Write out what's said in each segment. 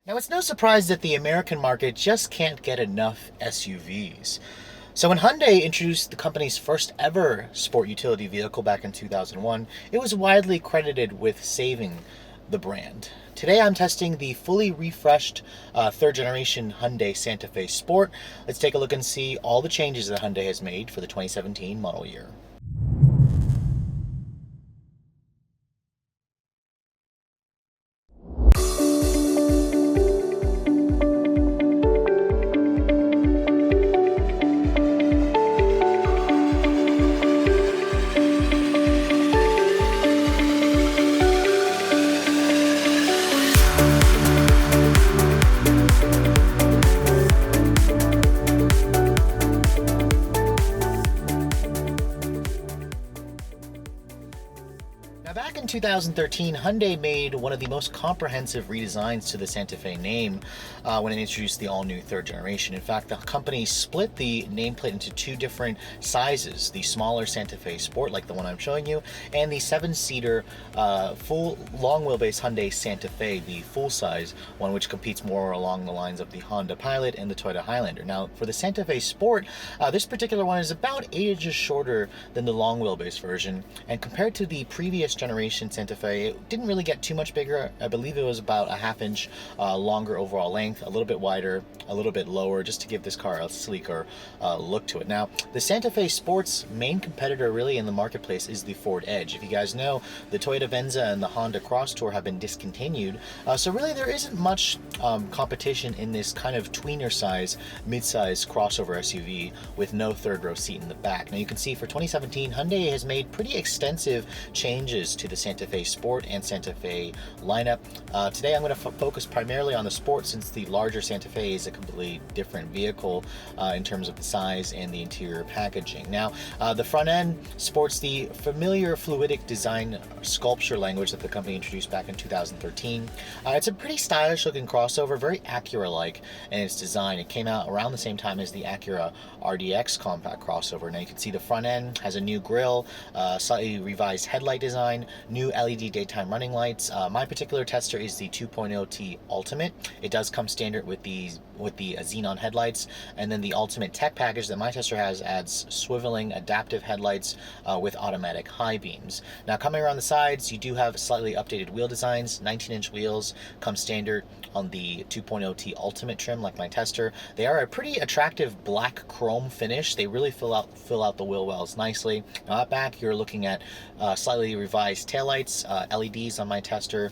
Now, it's no surprise that the American market just can't get enough SUVs. So when Hyundai introduced the company's first ever sport utility vehicle back in 2001, it was widely credited with saving the brand. Today I'm testing the fully refreshed third generation Hyundai Santa Fe Sport. Let's take a look and see all the changes that Hyundai has made for the 2017 model year. Now, back in 2013, Hyundai made one of the most comprehensive redesigns to the Santa Fe name when it introduced the all-new third generation. In fact, the company split the nameplate into two different sizes: the smaller Santa Fe Sport, like the one I'm showing you, and the seven-seater full long wheelbase Hyundai Santa Fe, the full-size one, which competes more along the lines of the Honda Pilot and the Toyota Highlander. Now, for the Santa Fe Sport, this particular one is about 8 inches shorter than the long wheelbase version, and compared to the previous generation Santa Fe, it didn't really get too much bigger. I believe it was about a ½ inch longer overall length, a little bit wider, a little bit lower, just to give this car a sleeker look to it. Now, the Santa Fe Sport's main competitor really in the marketplace is the Ford Edge. If you guys know, the Toyota Venza and the Honda Cross Tour have been discontinued, so really there isn't much competition in this kind of tweener size, mid-size crossover SUV with no third row seat in the back. Now, you can see for 2017, Hyundai has made pretty extensive changes to the Santa Fe Sport and Santa Fe lineup. Today I'm going to focus primarily on the Sport, since the larger Santa Fe is a completely different vehicle in terms of the size and the interior packaging. Now, the front end sports the familiar fluidic design sculpture language that the company introduced back in 2013. It's a pretty stylish looking crossover, very Acura-like in its design. It came out around the same time as the Acura RDX compact crossover. Now, you can see the front end has a new grille, slightly revised headlight design, new LED daytime running lights. My particular tester is the 2.0T Ultimate. It does come standard with the xenon headlights, and then the Ultimate Tech package that my tester has adds swiveling adaptive headlights with automatic high beams. Now, coming around the sides, you do have slightly updated wheel designs. 19-inch wheels come standard on the 2.0T Ultimate trim, like my tester. They are a pretty attractive black chrome finish. They really fill out the wheel wells nicely. Now, up back, you're looking at slightly revised taillights, LEDs on my tester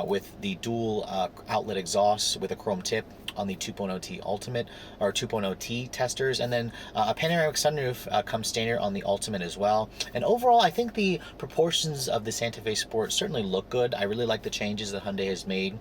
with the dual outlet exhaust with a chrome tip on the 2.0T Ultimate or 2.0T testers, and then a panoramic sunroof comes standard on the Ultimate as well. And overall, I think the proportions of the Santa Fe Sport certainly look good. I really like the changes that Hyundai has made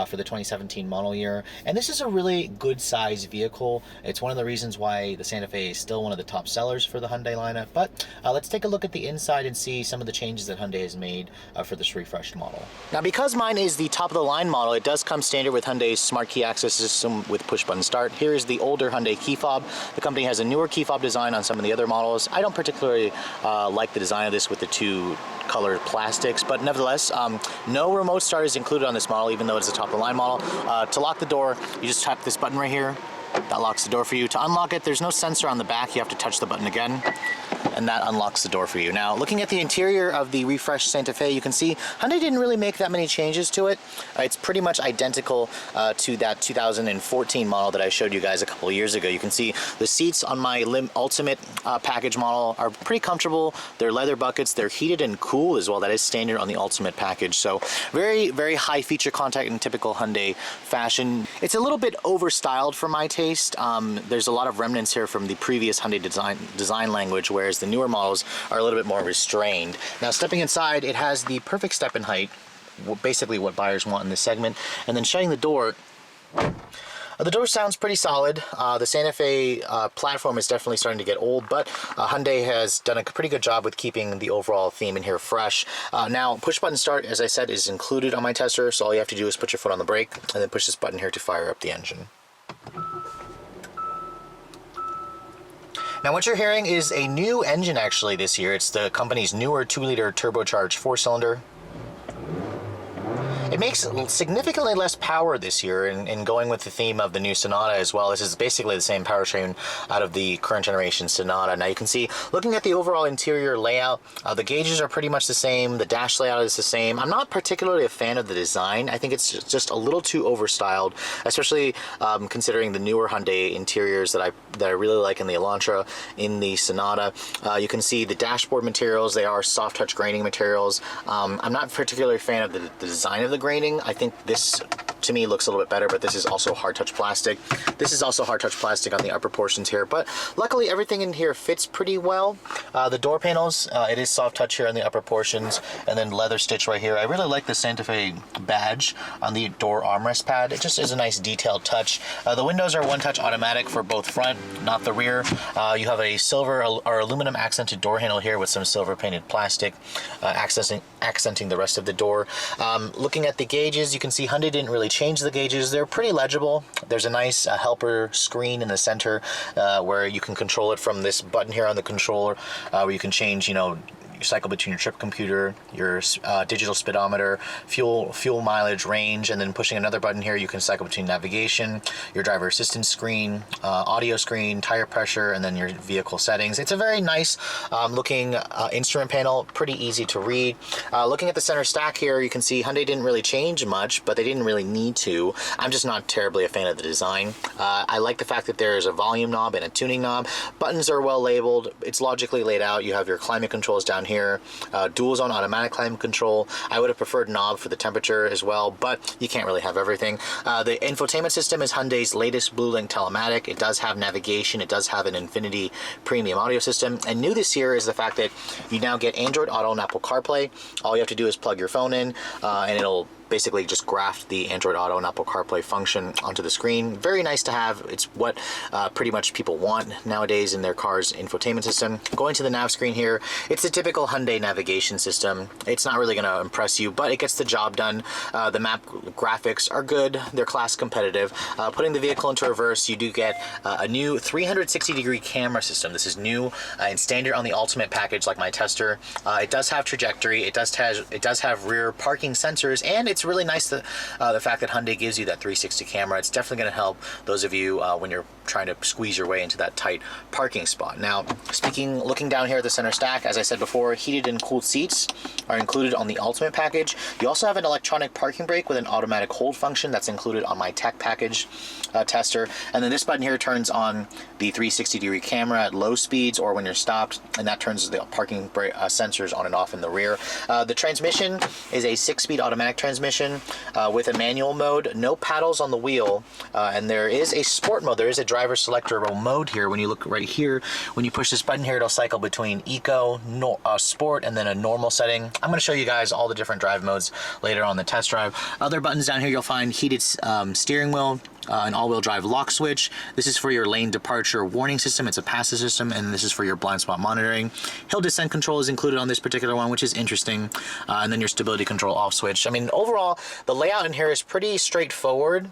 for the 2017 model year, and this is a really good size vehicle. It's one of the reasons why the Santa Fe is still one of the top sellers for the Hyundai lineup. But let's take a look at the inside and see some of the changes that Hyundai has made for this refreshed model. Now, because mine is the top of the line model, it does come standard with Hyundai's smart key access system with push button start. Here is the older Hyundai key fob. The company has a newer key fob design on some of the other models. I don't particularly like the design of this with the two colored plastics, but nevertheless, no remote start is included on this model, even though it's a top of the line model. To lock the door, you just tap this button right here. That locks the door for you. To unlock it, there's no sensor on the back. You have to touch the button again, and that unlocks the door for you. Now, looking at the interior of the refreshed Santa Fe, you can see Hyundai didn't really make that many changes to it. It's pretty much identical to that 2014 model that I showed you guys a couple of years ago. You can see the seats on my Ultimate package model are pretty comfortable. They're leather buckets. They're heated and cool as well. That is standard on the Ultimate package. So very, very high feature content in typical Hyundai fashion. It's a little bit overstyled for my taste. There's a lot of remnants here from the previous Hyundai design language, whereas the newer models are a little bit more restrained. Now, stepping inside, it has the perfect step in height, basically what buyers want in this segment. And then shutting the door, the door sounds pretty solid. The Santa Fe platform is definitely starting to get old, but Hyundai has done a pretty good job with keeping the overall theme in here fresh. Now, push button start, as I said, is included on my tester, so all you have to do is put your foot on the brake and then push this button here to fire up the engine. Now, what you're hearing is a new engine actually this year. It's the company's newer 2-liter turbocharged 4-cylinder. It makes significantly less power this year, and going with the theme of the new Sonata as well. This is basically the same powertrain out of the current generation Sonata. Now you can see, looking at the overall interior layout, the gauges are pretty much the same, the dash layout is the same. I'm not particularly a fan of the design. I think it's just a little too overstyled, especially considering the newer Hyundai interiors that I really like in the Elantra, in the Sonata. You can see the dashboard materials, they are soft touch graining materials. I'm not particularly a fan of the design of the graining. I think this, to me, looks a little bit better, but this is also hard touch plastic. This is also hard touch plastic on the upper portions here, but luckily everything in here fits pretty well. The door panels, it is soft touch here on the upper portions, and then leather stitch right here. I really like the Santa Fe badge on the door armrest pad. It just is a nice detailed touch. The windows are one touch automatic for both front, not the rear. You have a silver or aluminum accented door handle here with some silver painted plastic accenting the rest of the door. Looking at the gauges, you can see Hyundai didn't really change the gauges. They're pretty legible. There's a nice helper screen in the center where you can control it from this button here on the controller, where you can change, you know, your cycle between your trip computer, your digital speedometer, fuel mileage, range, and then pushing another button here, you can cycle between navigation, your driver assistance screen, audio screen, tire pressure, and then your vehicle settings. It's a very nice looking instrument panel, pretty easy to read. Looking at the center stack here, you can see Hyundai didn't really change much, but they didn't really need to. I'm just not terribly a fan of the design. I like the fact that there's a volume knob and a tuning knob. Buttons are well labeled. It's logically laid out. You have your climate controls down here, dual zone automatic climate control. I would have preferred knob for the temperature as well, but you can't really have everything. The infotainment system is Hyundai's latest BlueLink telematic. It does have navigation. It does have an Infinity premium audio system. And new this year is the fact that you now get Android Auto and Apple CarPlay. All you have to do is plug your phone in, and it'll basically just graft the Android Auto and Apple CarPlay function onto the screen. Very nice to have. It's what pretty much people want nowadays in their car's infotainment system. Going to the nav screen here, it's a typical Hyundai navigation system. It's not really going to impress you, but it gets the job done. The map graphics are good. They're class competitive. Putting the vehicle into reverse, you do get a new 360-degree camera system. This is new and standard on the Ultimate package, like my tester. It does have trajectory. It does have rear parking sensors, and it's really nice the fact that Hyundai gives you that 360 camera. It's definitely going to help those of you when you're trying to squeeze your way into that tight parking spot. Now, looking down here at the center stack, as I said before, heated and cooled seats are included on the Ultimate package. You also have an electronic parking brake with an automatic hold function that's included on my Tech package tester. And then this button here turns on the 360-degree camera at low speeds or when you're stopped, and that turns the parking brake sensors on and off in the rear. The transmission is a 6-speed automatic transmission with a manual mode, no paddles on the wheel, and there is a sport mode. There is a driver selectable mode here. When you look right here, when you push this button here, it'll cycle between eco, sport, and then a normal setting. I'm going to show you guys all the different drive modes later on the test drive. Other buttons down here, you'll find heated steering wheel, an all-wheel drive lock switch. This is for your lane departure warning system. It's a passive system, and this is for your blind spot monitoring. Hill descent control is included on this particular one, which is interesting. And then your stability control off switch. I mean, overall, the layout in here is pretty straightforward.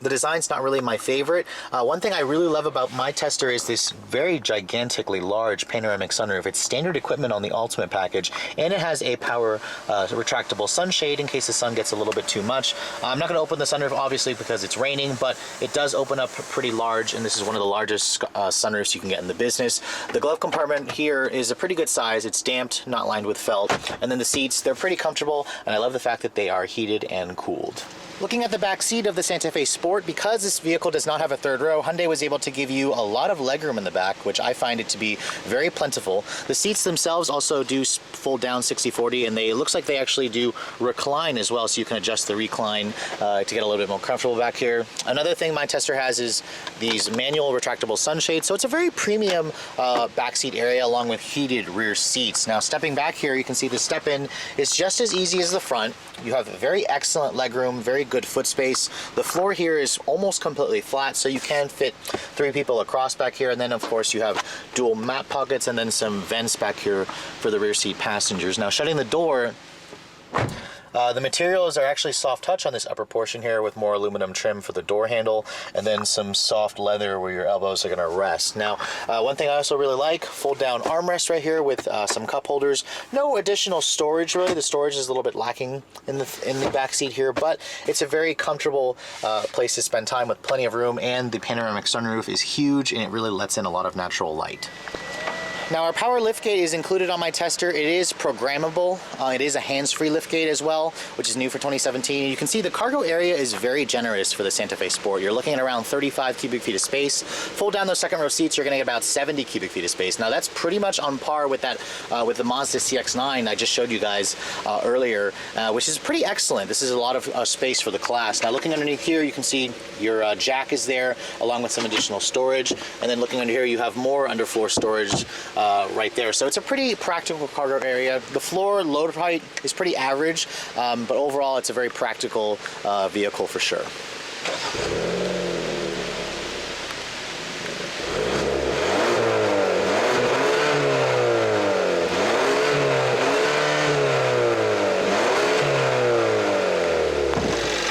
The design's not really my favorite. One thing I really love about my tester is this very gigantically large panoramic sunroof. It's standard equipment on the Ultimate package, and it has a power retractable sunshade in case the sun gets a little bit too much. I'm not going to open the sunroof obviously because it's raining, but it does open up pretty large, and this is one of the largest sunroofs you can get in the business. The glove compartment here is a pretty good size. It's damped, not lined with felt, and then the seats, they're pretty comfortable, and I love the fact that they are heated and cooled. Looking at the back seat of the Santa Fe Sport, because this vehicle does not have a third row, Hyundai was able to give you a lot of legroom in the back, which I find it to be very plentiful. The seats themselves also do fold down 60/40, and it looks like they actually do recline as well, so you can adjust the recline to get a little bit more comfortable back here. Another thing my tester has is these manual retractable sunshades, so it's a very premium backseat area along with heated rear seats. Now, stepping back here, you can see the step-in is just as easy as the front. You have very excellent legroom, very good foot space. The floor here is almost completely flat, so you can fit 3 people across back here. And then, of course, you have dual map pockets and then some vents back here for the rear seat passengers. Now, shutting the door, The materials are actually soft touch on this upper portion here with more aluminum trim for the door handle, and then some soft leather where your elbows are going to rest. Now, one thing I also really like, fold down armrest right here with some cup holders. No additional storage really. The storage is a little bit lacking in the back seat here, but it's a very comfortable place to spend time with plenty of room, and the panoramic sunroof is huge and it really lets in a lot of natural light. Now, our power liftgate is included on my tester. It is programmable. It is a hands-free liftgate as well, which is new for 2017. You can see the cargo area is very generous for the Santa Fe Sport. You're looking at around 35 cubic feet of space. Fold down those second row seats, you're gonna get about 70 cubic feet of space. Now, that's pretty much on par with that, with the Mazda CX-9 I just showed you guys earlier, which is pretty excellent. This is a lot of space for the class. Now, looking underneath here, you can see your jack is there, along with some additional storage. And then looking under here, you have more underfloor storage right there. So it's a pretty practical cargo area. The floor load height is pretty average, but overall it's a very practical vehicle for sure.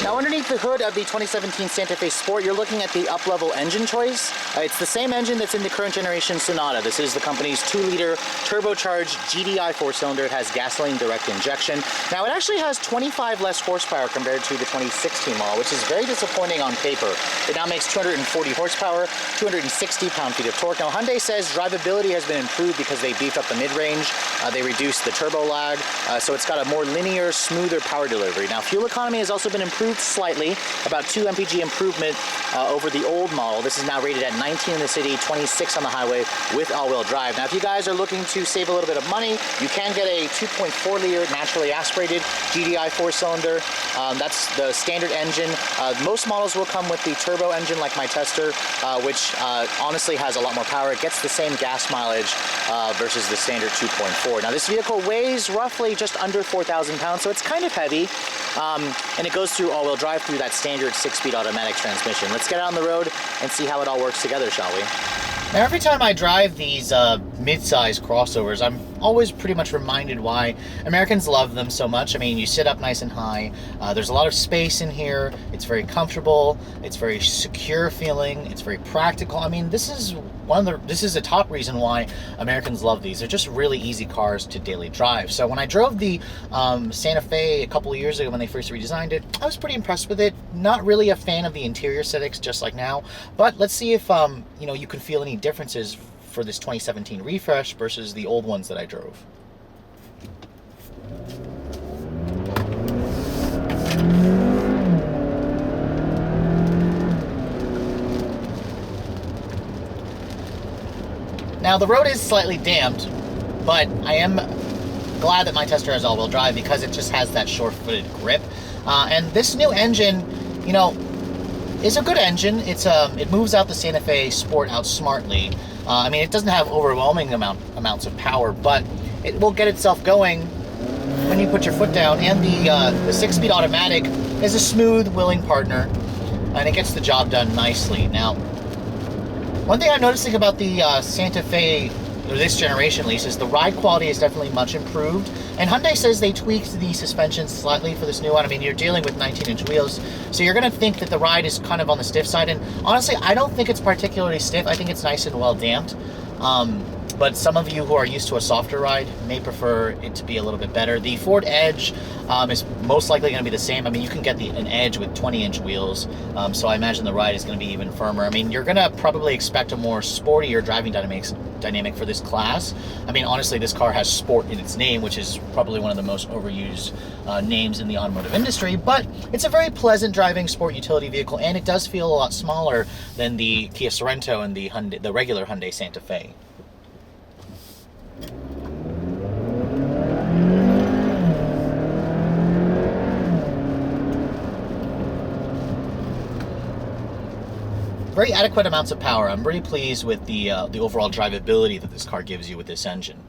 Underneath the hood of the 2017 Santa Fe Sport, you're looking at the up-level engine choice. It's the same engine that's in the current generation Sonata. This is the company's 2-liter turbocharged GDI 4-cylinder. It has gasoline direct injection. Now, it actually has 25 less horsepower compared to the 2016 model, which is very disappointing on paper. It now makes 240 horsepower, 260 pound-feet of torque. Now, Hyundai says drivability has been improved because they beefed up the mid-range. They reduced the turbo lag, so it's got a more linear, smoother power delivery. Now, fuel economy has also been improved slightly, about 2 mpg improvement over the old model. This is now rated at 19 in the city, 26 on the highway with all-wheel drive. Now, if you guys are looking to save a little bit of money, you can get a 2.4-liter naturally aspirated GDI 4-cylinder. That's the standard engine. Most models will come with the turbo engine like my tester, which honestly has a lot more power. It gets the same gas mileage versus the standard 2.4. Now, this vehicle weighs roughly just under 4,000 pounds, so it's kind of heavy, and it goes through all-wheel drive through that standard 6-speed automatic transmission. Let's get out on the road and see how it all works together, shall we? Now, every time I drive these mid-size crossovers, I'm always pretty much reminded why Americans love them so much. I mean, you sit up nice and high. There's a lot of space in here. It's very comfortable. It's very secure feeling. It's very practical. I mean, this is a top reason why Americans love these. They're just really easy cars to daily drive. So when I drove the Santa Fe a couple of years ago when they first redesigned it, I was pretty impressed with it. Not really a fan of the interior aesthetics, just like now. But let's see if you can feel any differences for this 2017 refresh versus the old ones that I drove. Now, the road is slightly damped, but I am glad that my tester has all-wheel drive because it just has that short-footed grip. And this new engine, is a good engine. It moves out the Santa Fe Sport out smartly. I mean, it doesn't have overwhelming amounts of power, but it will get itself going when you put your foot down. And the 6-speed automatic is a smooth, willing partner, and it gets the job done nicely. Now, one thing I'm noticing about the Santa Fe, or this generation at least, is the ride quality is definitely much improved. And Hyundai says they tweaked the suspension slightly for this new one. I mean, you're dealing with 19-inch wheels, so you're going to think that the ride is kind of on the stiff side. And honestly, I don't think it's particularly stiff. I think it's nice and well damped. But some of you who are used to a softer ride may prefer it to be a little bit better. The Ford Edge is most likely going to be the same. I mean, you can get an Edge with 20-inch wheels, so I imagine the ride is going to be even firmer. I mean, you're going to probably expect a more sportier driving dynamic for this class. I mean, honestly, this car has sport in its name, which is probably one of the most overused names in the automotive industry, but it's a very pleasant driving sport utility vehicle, and it does feel a lot smaller than the Kia Sorento and the regular Hyundai Santa Fe. Very adequate amounts of power. I'm really pleased with the overall drivability that this car gives you with this engine.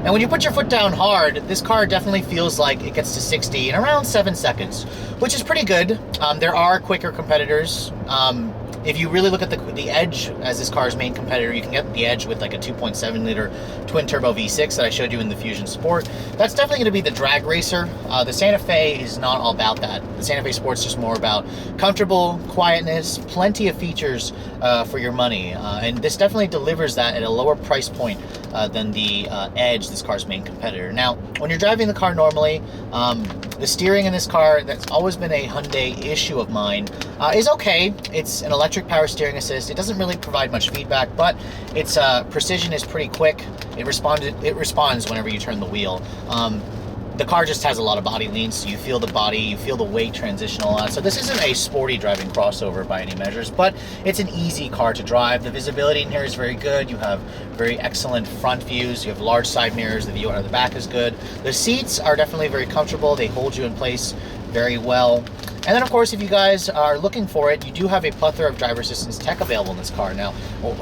And when you put your foot down hard, this car definitely feels like it gets to 60 in around 7 seconds, which is pretty good. There are quicker competitors, if you really look at the Edge as this car's main competitor, you can get the Edge with like a 2.7 liter twin turbo V6 that I showed you in the Fusion Sport. That's definitely going to be the drag racer. The Santa Fe is not all about that. The Santa Fe Sport's just more about comfortable, quietness, plenty of features for your money. And this definitely delivers that at a lower price point than the Edge, this car's main competitor. Now, when you're driving the car normally, the steering in this car, that's always been a Hyundai issue of mine, is okay. It's an electric power steering assist. It doesn't really provide much feedback, but its precision is pretty quick. It responds whenever you turn the wheel. The car just has a lot of body lean, so you feel the body, you feel the weight transition a lot. So this isn't a sporty driving crossover by any measures, but it's an easy car to drive. The visibility in here is very good. You have very excellent front views. You have large side mirrors. The view out of the back is good. The seats are definitely very comfortable. They hold you in place very well. And then, of course, if you guys are looking for it, you do have a plethora of driver assistance tech available in this car. Now,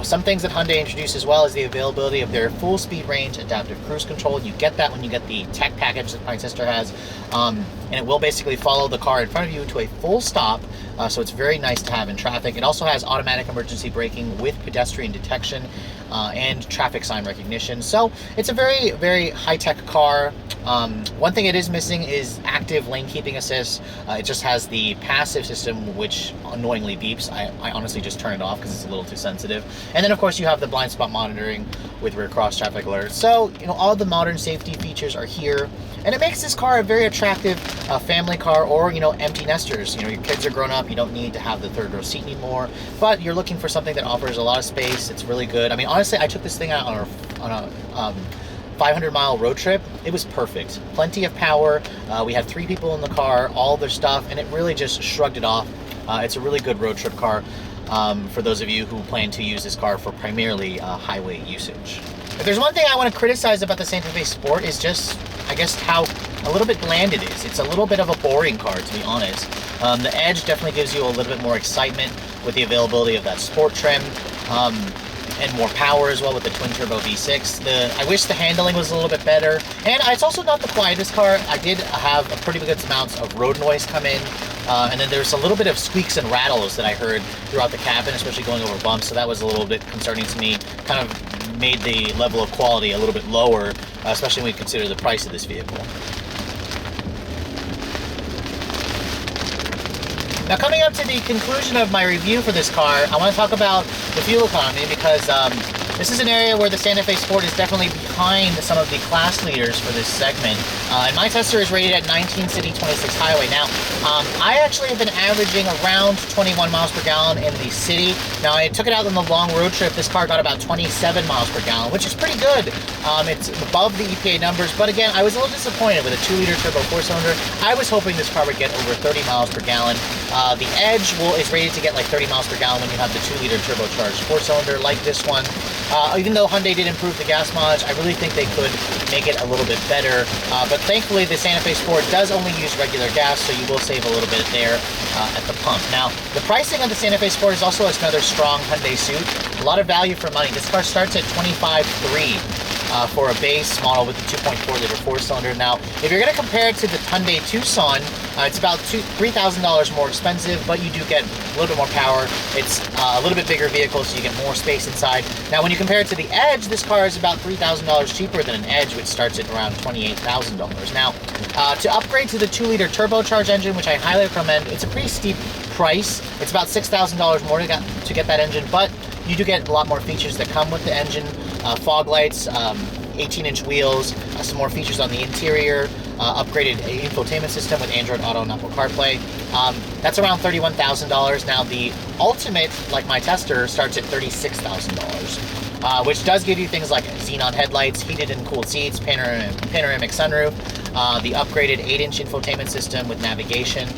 some things that Hyundai introduced as well is the availability of their full speed range adaptive cruise control. You get that when you get the tech package that my sister has. And it will basically follow the car in front of you to a full stop. So it's very nice to have in traffic. It also has automatic emergency braking with pedestrian detection and traffic sign recognition. So it's a very, very high-tech car. One thing it is missing is active lane keeping assist. It just has the passive system, which annoyingly beeps. I honestly just turn it off because it's a little too sensitive. And then, of course, you have the blind spot monitoring with rear cross traffic alert. So, you know, all the modern safety features are here. And it makes this car a very attractive family car, or, you know, empty nesters. You know, your kids are grown up, you don't need to have the third row seat anymore, but you're looking for something that offers a lot of space. It's really good. I mean, honestly, I took this thing out on a 500-mile road trip. It was perfect. Plenty of power. We had 3 people in the car, all their stuff, and it really just shrugged it off. It's a really good road trip car for those of you who plan to use this car for primarily highway usage. If there's one thing I want to criticize about the Santa Fe Sport is just, I guess, how a little bit bland it is. It's a little bit of a boring car, to be honest. The Edge definitely gives you a little bit more excitement with the availability of that sport trim. And more power as well with the twin turbo V6. I wish the handling was a little bit better. And it's also not the quietest car. I did have a pretty good amount of road noise come in. And then there's a little bit of squeaks and rattles that I heard throughout the cabin, especially going over bumps. So that was a little bit concerning to me. Kind of made the level of quality a little bit lower, especially when we consider the price of this vehicle. Now, coming up to the conclusion of my review for this car, I want to talk about the fuel economy, because this is an area where the Santa Fe Sport is definitely behind some of the class leaders for this segment. And my tester is rated at 19 city, 26 highway. Now, I actually have been averaging around 21 miles per gallon in the city. Now, I took it out on the long road trip. This car got about 27 miles per gallon, which is pretty good. It's above the EPA numbers, but again, I was a little disappointed with a 2-liter turbo 4-cylinder. I was hoping this car would get over 30 miles per gallon. The Edge is rated to get like 30 miles per gallon when you have the 2-liter turbocharged 4-cylinder like this one. Even though Hyundai did improve the gas mileage, I really think they could make it a little bit better. But thankfully, the Santa Fe Sport does only use regular gas, so you will save a little bit there at the pump. Now, the pricing of the Santa Fe Sport is also another strong Hyundai suit. A lot of value for money. This car starts at $25,300. For a base model with the 2.4-liter 4-cylinder. Now, if you're going to compare it to the Hyundai Tucson, it's about $3,000 more expensive, but you do get a little bit more power. It's a little bit bigger vehicle, so you get more space inside. Now, when you compare it to the Edge, this car is about $3,000 cheaper than an Edge, which starts at around $28,000. Now, to upgrade to the 2-liter turbocharged engine, which I highly recommend, it's a pretty steep price. It's about $6,000 more to get that engine, but you do get a lot more features that come with the engine. Fog lights, 18-inch wheels, some more features on the interior, upgraded infotainment system with Android Auto and Apple CarPlay. That's around $31,000. Now, the Ultimate, like my tester, starts at $36,000, which does give you things like xenon headlights, heated and cooled seats, panoramic sunroof, the upgraded 8-inch infotainment system with navigation.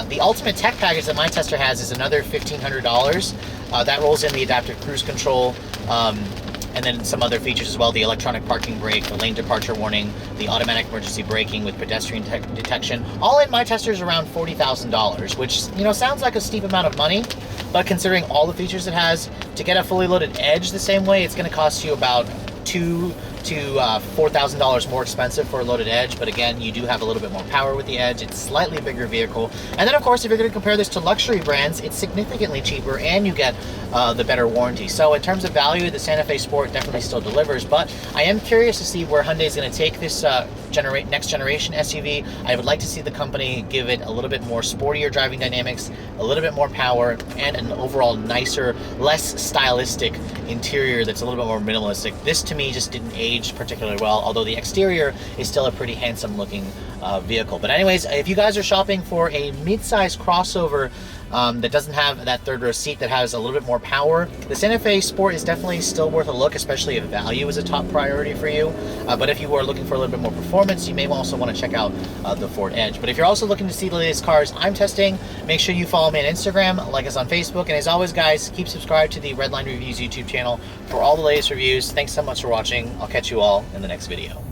The Ultimate Tech package that my tester has is another $1,500. That rolls in the adaptive cruise control, and then some other features as well, the electronic parking brake, the lane departure warning, the automatic emergency braking with pedestrian detection. All in, my tester is around $40,000, which, you know, sounds like a steep amount of money, but considering all the features it has, to get a fully loaded Edge the same way, it's going to cost you about $2,000 to $4,000 more expensive for a loaded Edge, but again, you do have a little bit more power with the Edge. It's a slightly bigger vehicle. And then of course, if you're going to compare this to luxury brands, it's significantly cheaper and you get the better warranty. So in terms of value, the Santa Fe Sport definitely still delivers, but I am curious to see where Hyundai is going to take this next generation SUV. I would like to see the company give it a little bit more sportier driving dynamics, a little bit more power, and an overall nicer, less stylistic interior that's a little bit more minimalistic. This to me just didn't age particularly well, although the exterior is still a pretty handsome looking vehicle. But anyways, if you guys are shopping for a mid-size crossover that doesn't have that third row seat, that has a little bit more power, the Santa Fe Sport is definitely still worth a look, especially if value is a top priority for you. But if you are looking for a little bit more performance, you may also want to check out the Ford Edge. But if you're also looking to see the latest cars I'm testing, make sure you follow me on Instagram, like us on Facebook, and as always guys, keep subscribed to the Redline Reviews YouTube channel for all the latest reviews. Thanks so much for watching. I'll catch you all in the next video.